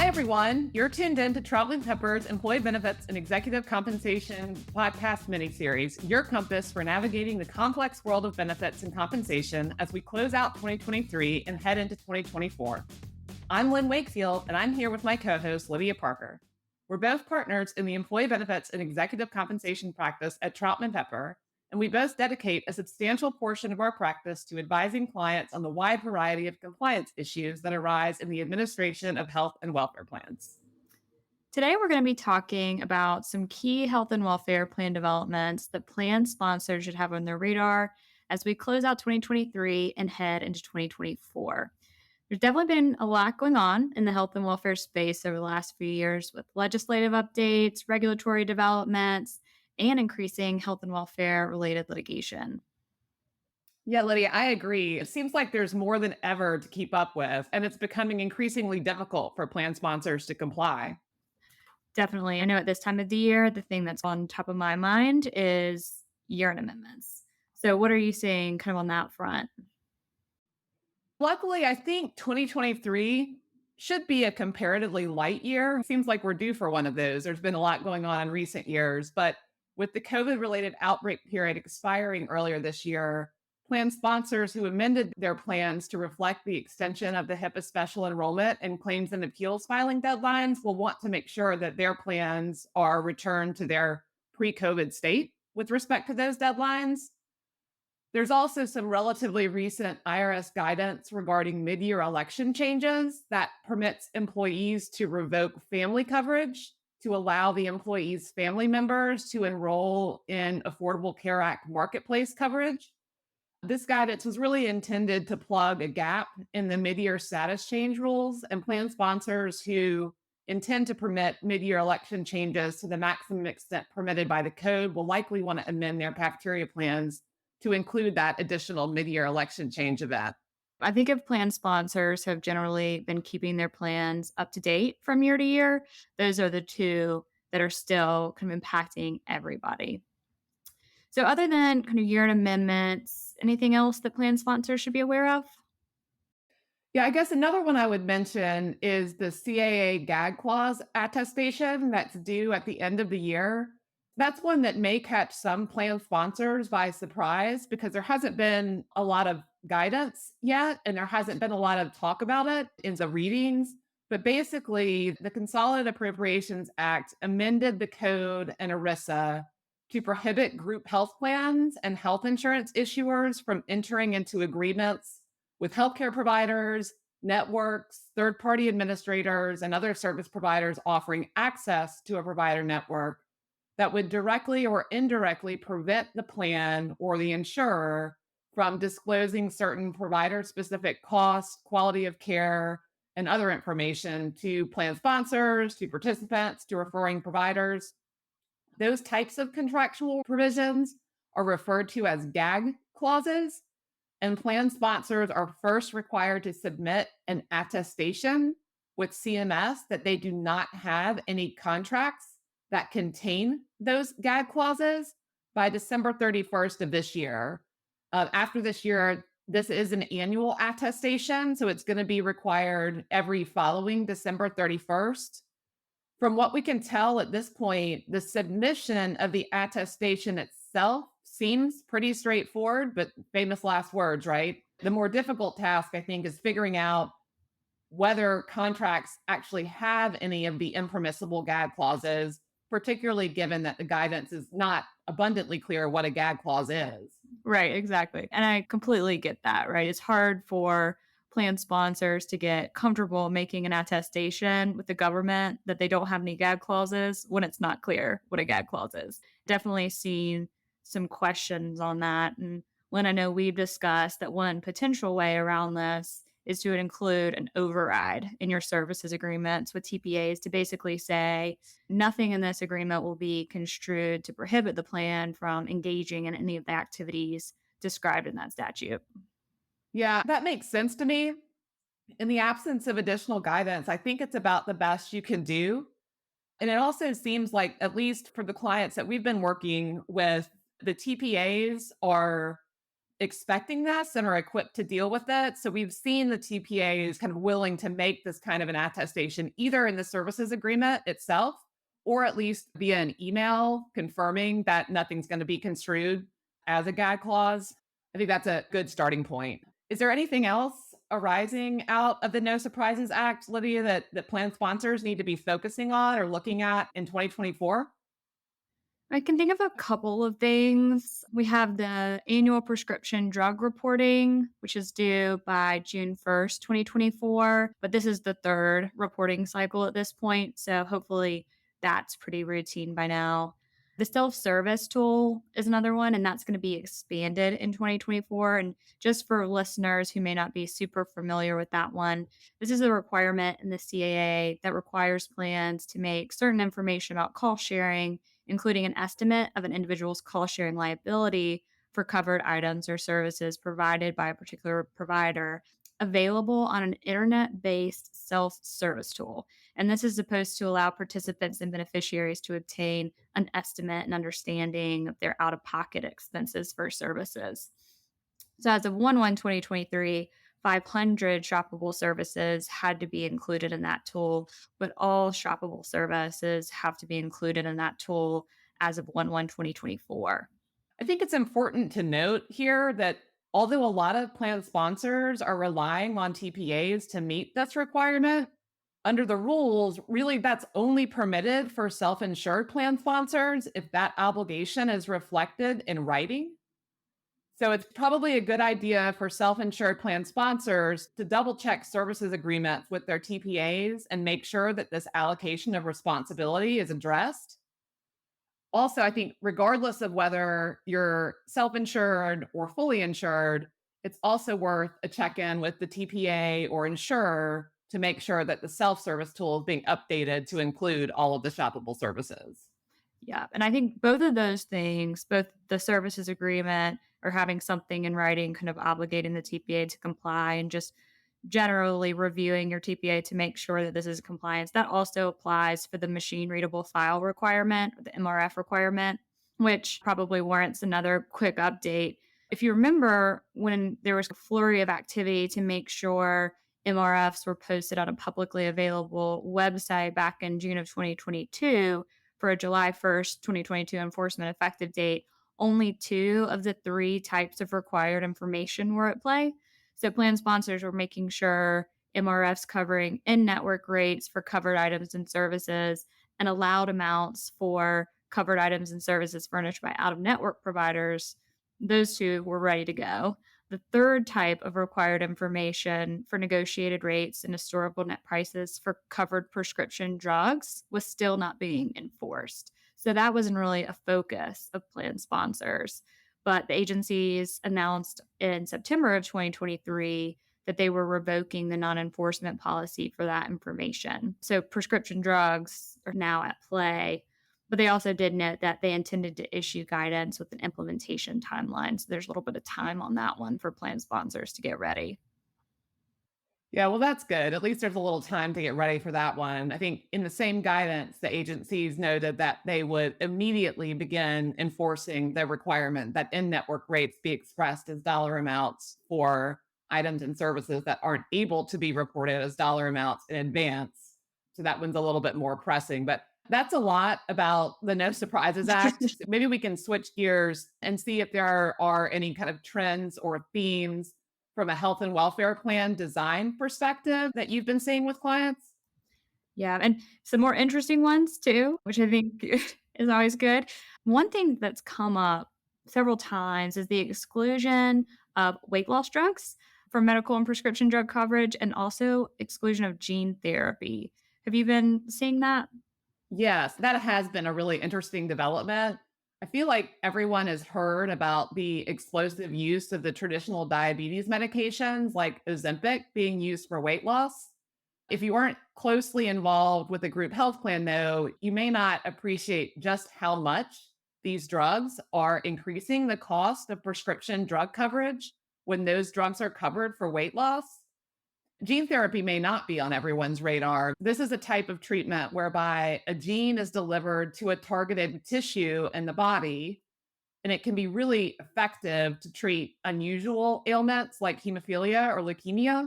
everyone. You're tuned in to Troutman Pepper's Employee Benefits and Executive Compensation podcast miniseries, your compass for navigating the complex world of benefits and compensation as we close out 2023 and head into 2024. I'm Lynne Wakefield, and I'm here with my co-host, Lydia Parker. We're both partners in the Employee Benefits and Executive Compensation practice at Troutman Pepper, and we both dedicate a substantial portion of our practice to advising clients on the wide variety of compliance issues that arise in the administration of health and welfare plans. Today, we're going to be talking about some key health and welfare plan developments that plan sponsors should have on their radar as we close out 2023 and head into 2024. There's definitely been a lot going on in the health and welfare space over the last few years with legislative updates, regulatory developments, and increasing health and welfare related litigation. Yeah, Lydia, I agree. It seems like there's more than ever to keep up with, and it's becoming increasingly difficult for plan sponsors to comply. Definitely. I know at this time of the year, the thing that's on top of my mind is year-end amendments. So what are you seeing kind of on that front? Luckily, I think 2023 should be a comparatively light year. It seems like we're due for one of those. There's been a lot going on in recent years, but with the COVID-related outbreak period expiring earlier this year, plan sponsors who amended their plans to reflect the extension of the HIPAA special enrollment and claims and appeals filing deadlines will want to make sure that their plans are returned to their pre-COVID state with respect to those deadlines. There's also some relatively recent IRS guidance regarding mid-year election changes that permits employees to revoke family coverage to allow the employees' family members to enroll in Affordable Care Act marketplace coverage. This guidance was really intended to plug a gap in the mid-year status change rules, and plan sponsors who intend to permit mid-year election changes to the maximum extent permitted by the code will likely want to amend their cafeteria plans to include that additional mid-year election change event. I think if plan sponsors have generally been keeping their plans up to date from year to year, those are the two that are still kind of impacting everybody. So other than kind of year-end amendments, anything else that plan sponsors should be aware of? Yeah, I guess another one I would mention is the CAA gag clause attestation that's due at the end of the year. That's one that may catch some plan sponsors by surprise because there hasn't been a lot of guidance yet, and there hasn't been a lot of talk about it in the readings. But basically, the Consolidated Appropriations Act amended the code and ERISA to prohibit group health plans and health insurance issuers from entering into agreements with healthcare providers, networks, third-party administrators, and other service providers offering access to a provider network that would directly or indirectly prevent the plan or the insurer from disclosing certain provider-specific costs, quality of care, and other information to plan sponsors, to participants, to referring providers. Those types of contractual provisions are referred to as gag clauses, and plan sponsors are first required to submit an attestation with CMS that they do not have any contracts that contain those gag clauses by December 31st of this year. After this year, this is an annual attestation, so it's going to be required every following December 31st. From what we can tell at this point, the submission of the attestation itself seems pretty straightforward, but famous last words, right? The more difficult task, I think, is figuring out whether contracts actually have any of the impermissible gag clauses, particularly given that the guidance is not abundantly clear what a gag clause is. Right, exactly. And I completely get that, right? It's hard for plan sponsors to get comfortable making an attestation with the government that they don't have any gag clauses when it's not clear what a gag clause is. Definitely seen some questions on that. And Lynne, I know we've discussed that one potential way around this is to include an override in your services agreements with TPAs to basically say nothing in this agreement will be construed to prohibit the plan from engaging in any of the activities described in that statute. Yeah, that makes sense to me. In the absence of additional guidance, I think it's about the best you can do. And it also seems like, at least for the clients that we've been working with, the TPAs are expecting this and are equipped to deal with it. So we've seen the TPAs kind of willing to make this kind of an attestation either in the services agreement itself or at least via an email confirming that nothing's going to be construed as a gag clause. I think that's a good starting point. Is there anything else arising out of the No Surprises Act, Lydia, that plan sponsors need to be focusing on or looking at in 2024? I can think of a couple of things. We have the annual prescription drug reporting, which is due by June 1st, 2024. But this is the third reporting cycle at this point. So hopefully that's pretty routine by now. The self service tool is another one, and that's going to be expanded in 2024. And just for listeners who may not be super familiar with that one, this is a requirement in the CAA that requires plans to make certain information about call sharing, including an estimate of an individual's call sharing liability for covered items or services provided by a particular provider, available on an internet based self service tool. And this is supposed to allow participants and beneficiaries to obtain an estimate and understanding of their out of pocket expenses for services. So, as of 1/1/2023, 500 shoppable services had to be included in that tool, but all shoppable services have to be included in that tool as of 1/1/2024. I think it's important to note here that although a lot of plan sponsors are relying on TPAs to meet this requirement, under the rules, really that's only permitted for self insured plan sponsors if that obligation is reflected in writing. So it's probably a good idea for self insured plan sponsors to double check services agreements with their TPAs and make sure that this allocation of responsibility is addressed. Also, I think regardless of whether you're self-insured or fully insured, it's also worth a check-in with the TPA or insurer to make sure that the self-service tool is being updated to include all of the shoppable services. Yeah. And I think both of those things, both the services agreement or having something in writing kind of obligating the TPA to comply, and just generally reviewing your TPA to make sure that this is compliance. That also applies for the machine readable file requirement, or the MRF requirement, which probably warrants another quick update. If you remember, when there was a flurry of activity to make sure MRFs were posted on a publicly available website back in June of 2022 for a July 1st, 2022 enforcement effective date, only two of the three types of required information were at play. So plan sponsors were making sure MRFs covering in-network rates for covered items and services and allowed amounts for covered items and services furnished by out-of-network providers, those two were ready to go. The third type of required information for negotiated rates and historical net prices for covered prescription drugs was still not being enforced. So that wasn't really a focus of plan sponsors. But the agencies announced in September of 2023 that they were revoking the non-enforcement policy for that information. So prescription drugs are now at play. But they also did note that they intended to issue guidance with an implementation timeline. So there's a little bit of time on that one for plan sponsors to get ready. Yeah, well, that's good. At least there's a little time to get ready for that one. I think in the same guidance, the agencies noted that they would immediately begin enforcing the requirement that in network rates be expressed as dollar amounts for items and services that aren't able to be reported as dollar amounts in advance. So that one's a little bit more pressing. But that's a lot about the No Surprises Act. Maybe we can switch gears and see if there are any kind of trends or themes from a health and welfare plan design perspective that you've been seeing with clients? Yeah, and some more interesting ones too, which I think is always good. One thing that's come up several times is the exclusion of weight loss drugs from medical and prescription drug coverage, and also exclusion of gene therapy. Have you been seeing that? Yes, that has been a really interesting development. I feel like everyone has heard about the explosive use of the traditional diabetes medications like Ozempic being used for weight loss. If you aren't closely involved with a group health plan, though, you may not appreciate just how much these drugs are increasing the cost of prescription drug coverage when those drugs are covered for weight loss. Gene therapy may not be on everyone's radar. This is a type of treatment whereby a gene is delivered to a targeted tissue in the body. and it can be really effective to treat unusual ailments like hemophilia or leukemia.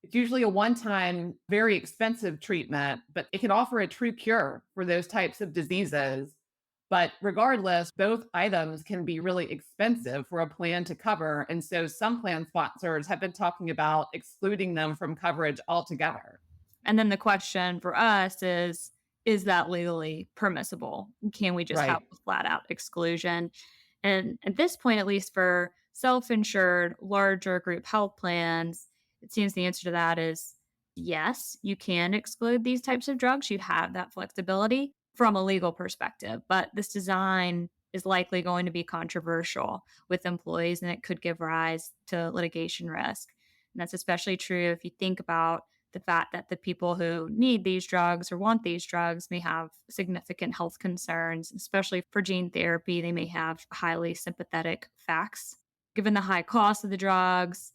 It's usually a one time, very expensive treatment, but it can offer a true cure for those types of diseases. But regardless, both items can be really expensive for a plan to cover. And so some plan sponsors have been talking about excluding them from coverage altogether. And then the question for us is that legally permissible? Can we just have Right. a flat out exclusion? And at this point, at least for self insured, larger group health plans, it seems the answer to that is yes, you can exclude these types of drugs. You have that flexibility from a legal perspective. But this design is likely going to be controversial with employees and it could give rise to litigation risk. And that's especially true if you think about the fact that the people who need these drugs or want these drugs may have significant health concerns, especially for gene therapy. They may have highly sympathetic facts. Given the high cost of the drugs,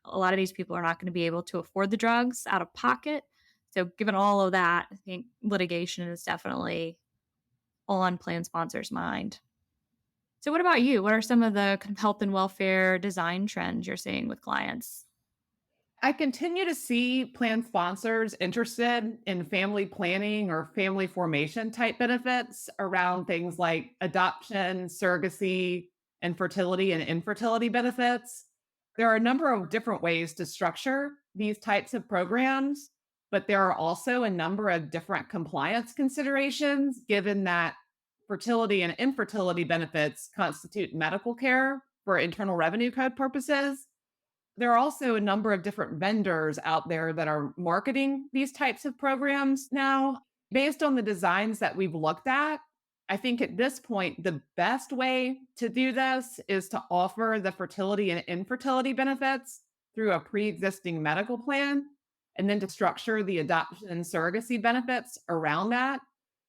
a lot of these people are not going to be able to afford the drugs out of pocket. So, given all of that, I think litigation is definitely on plan sponsors' mind. So, what about you? What are some of the health and welfare design trends you're seeing with clients? I continue to see plan sponsors interested in family planning or family formation type benefits around things like adoption, surrogacy, and fertility and infertility benefits. There are a number of different ways to structure these types of programs, but there are also a number of different compliance considerations given that fertility and infertility benefits constitute medical care for Internal Revenue Code purposes. There are also a number of different vendors out there that are marketing these types of programs now. Based on the designs that we've looked at, I think at this point, the best way to do this is to offer the fertility and infertility benefits through a pre existing medical plan, and then to structure the adoption and surrogacy benefits around that.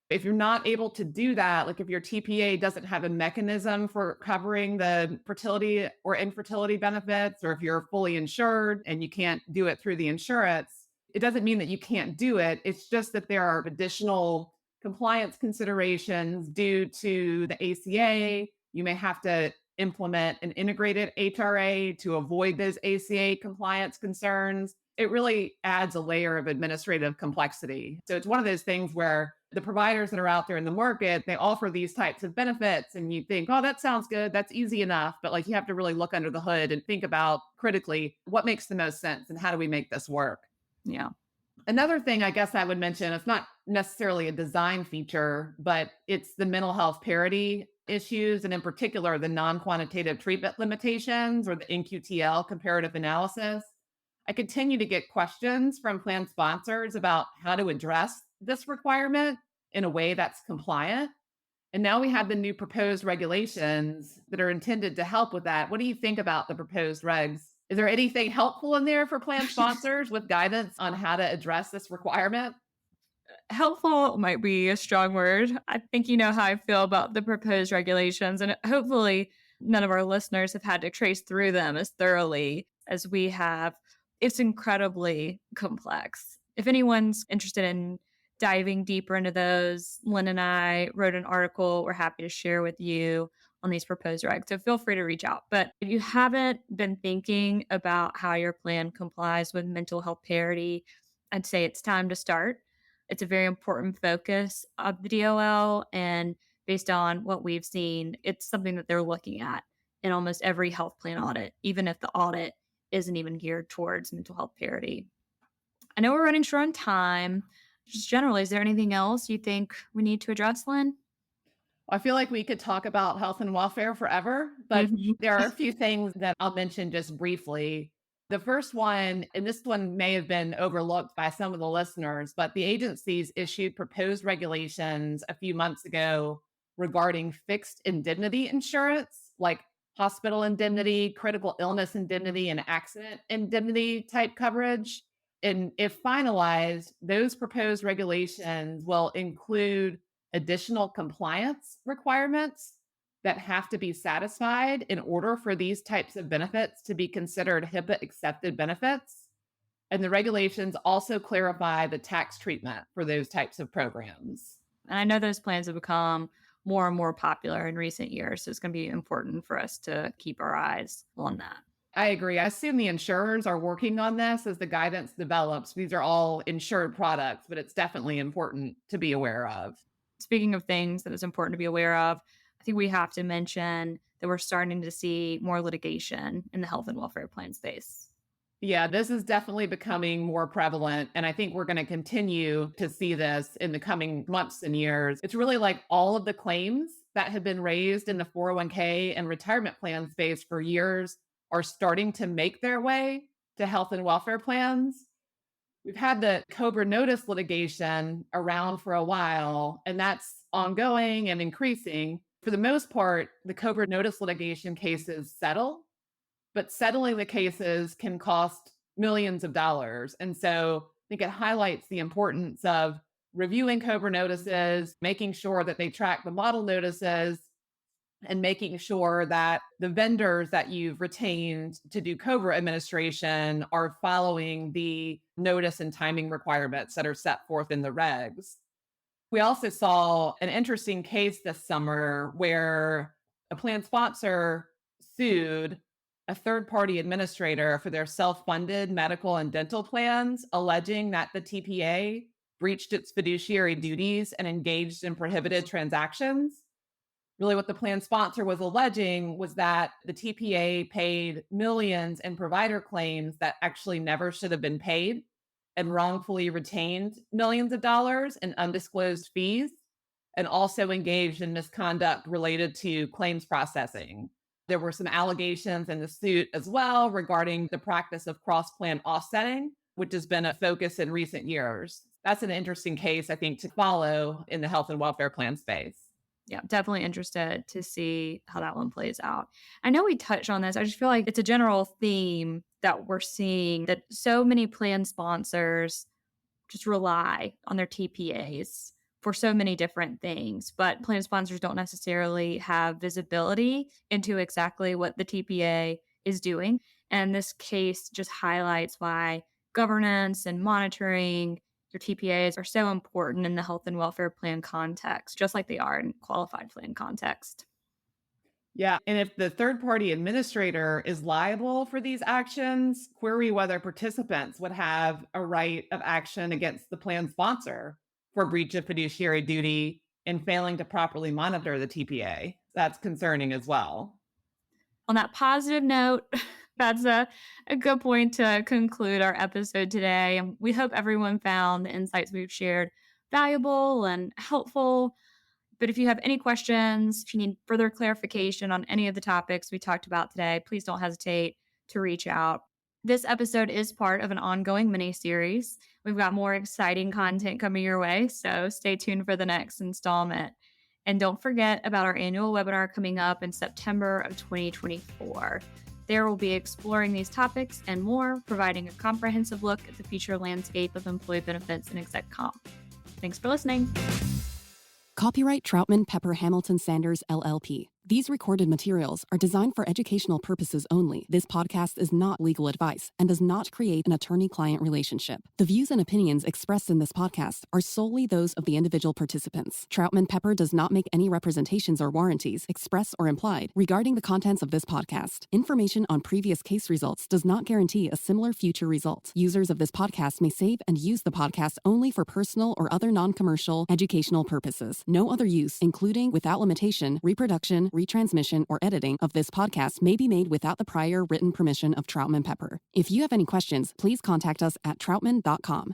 If you're not able to do that, like if your TPA doesn't have a mechanism for covering the fertility or infertility benefits, or if you're fully insured and you can't do it through the insurance, it doesn't mean that you can't do it. It's just that there are additional compliance considerations due to the ACA. You may have to implement an integrated HRA to avoid those ACA compliance concerns. It really adds a layer of administrative complexity. So it's one of those things where the providers that are out there in the market, they offer these types of benefits and you think, oh, that sounds good. That's easy enough. But like you have to really look under the hood and think about critically what makes the most sense and how do we make this work? Yeah. Another thing I guess I would mention, it's not necessarily a design feature, but it's the mental health parity issues, and in particular, the non quantitative treatment limitations or the NQTL comparative analysis. I continue to get questions from plan sponsors about how to address this requirement in a way that's compliant. And now we have the new proposed regulations that are intended to help with that. What do you think about the proposed regs? Is there anything helpful in there for plan sponsors with guidance on how to address this requirement? Helpful might be a strong word. I think you know how I feel about the proposed regulations, and hopefully, none of our listeners have had to trace through them as thoroughly as we have. It's incredibly complex. If anyone's interested in diving deeper into those, Lynn and I wrote an article we're happy to share with you on these proposed regs. So feel free to reach out. But if you haven't been thinking about how your plan complies with mental health parity, I'd say it's time to start. It's a very important focus of the DOL. And based on what we've seen, it's something that they're looking at in almost every health plan audit, even if the audit isn't even geared towards mental health parity. I know we're running short on time. Just generally, is there anything else you think we need to address, Lynn? I feel like we could talk about health and welfare forever, but Mhm. there are a few things that I'll mention just briefly. The first one, and this one may have been overlooked by some of the listeners, but the agencies issued proposed regulations a few months ago regarding fixed indemnity insurance, like hospital indemnity, critical illness indemnity, and accident indemnity type coverage. And if finalized, those proposed regulations will include additional compliance requirements that have to be satisfied in order for these types of benefits to be considered HIPAA accepted benefits. And the regulations also clarify the tax treatment for those types of programs. And I know those plans have become more and more popular in recent years. So it's going to be important for us to keep our eyes on that. I agree. I assume the insurers are working on this as the guidance develops. These are all insured products, but it's definitely important to be aware of. Speaking of things that is important to be aware of, I think we have to mention that we're starting to see more litigation in the health and welfare plan space. Yeah, this is definitely becoming more prevalent. And I think we're going to continue to see this in the coming months and years. It's really like all of the claims that have been raised in the 401k and retirement plan space for years are starting to make their way to health and welfare plans. We've had the COBRA notice litigation around for a while, and that's ongoing and increasing. For the most part, the COBRA notice litigation cases settle, but settling the cases can cost millions of dollars. And so I think it highlights the importance of reviewing COBRA notices, making sure that they track the model notices, and making sure that the vendors that you've retained to do COBRA administration are following the notice and timing requirements that are set forth in the regs. We also saw an interesting case this summer where a plan sponsor sued a third-party administrator for their self-funded medical and dental plans, alleging that the TPA breached its fiduciary duties and engaged in prohibited transactions. Really, what the plan sponsor was alleging was that the TPA paid millions in provider claims that actually never should have been paid and wrongfully retained millions of dollars in undisclosed fees, and also engaged in misconduct related to claims processing. There were some allegations in the suit as well regarding the practice of cross-plan offsetting, which has been a focus in recent years. That's an interesting case, I think, to follow in the health and welfare plan space. Yeah, definitely interested to see how that one plays out. I know we touched on this. I just feel like it's a general theme that we're seeing that so many plan sponsors just rely on their TPAs for so many different things, but plan sponsors don't necessarily have visibility into exactly what the TPA is doing. And this case just highlights why governance and monitoring your TPAs are so important in the health and welfare plan context, just like they are in qualified plan context. Yeah. And if the third party administrator is liable for these actions, query whether participants would have a right of action against the plan sponsor for breach of fiduciary duty and failing to properly monitor the TPA. That's concerning as well. On that positive note, that's a good point to conclude our episode today. And we hope everyone found the insights we've shared valuable and helpful. But if you have any questions, if you need further clarification on any of the topics we talked about today, please don't hesitate to reach out. This episode is part of an ongoing mini-series. We've got more exciting content coming your way, so stay tuned for the next installment. And don't forget about our annual webinar coming up in September of 2024. There we'll be exploring these topics and more, providing a comprehensive look at the future landscape of employee benefits and exec comp. Thanks for listening. Copyright Troutman Pepper Hamilton Sanders, LLP. These recorded materials are designed for educational purposes only. This podcast is not legal advice and does not create an attorney-client relationship. The views and opinions expressed in this podcast are solely those of the individual participants. Troutman Pepper does not make any representations or warranties, express or implied, regarding the contents of this podcast. Information on previous case results does not guarantee a similar future result. Users of this podcast may save and use the podcast only for personal or other non-commercial educational purposes. No other use, including, without limitation, reproduction, retransmission, or editing of this podcast may be made without the prior written permission of Troutman Pepper. If you have any questions, please contact us at troutman.com.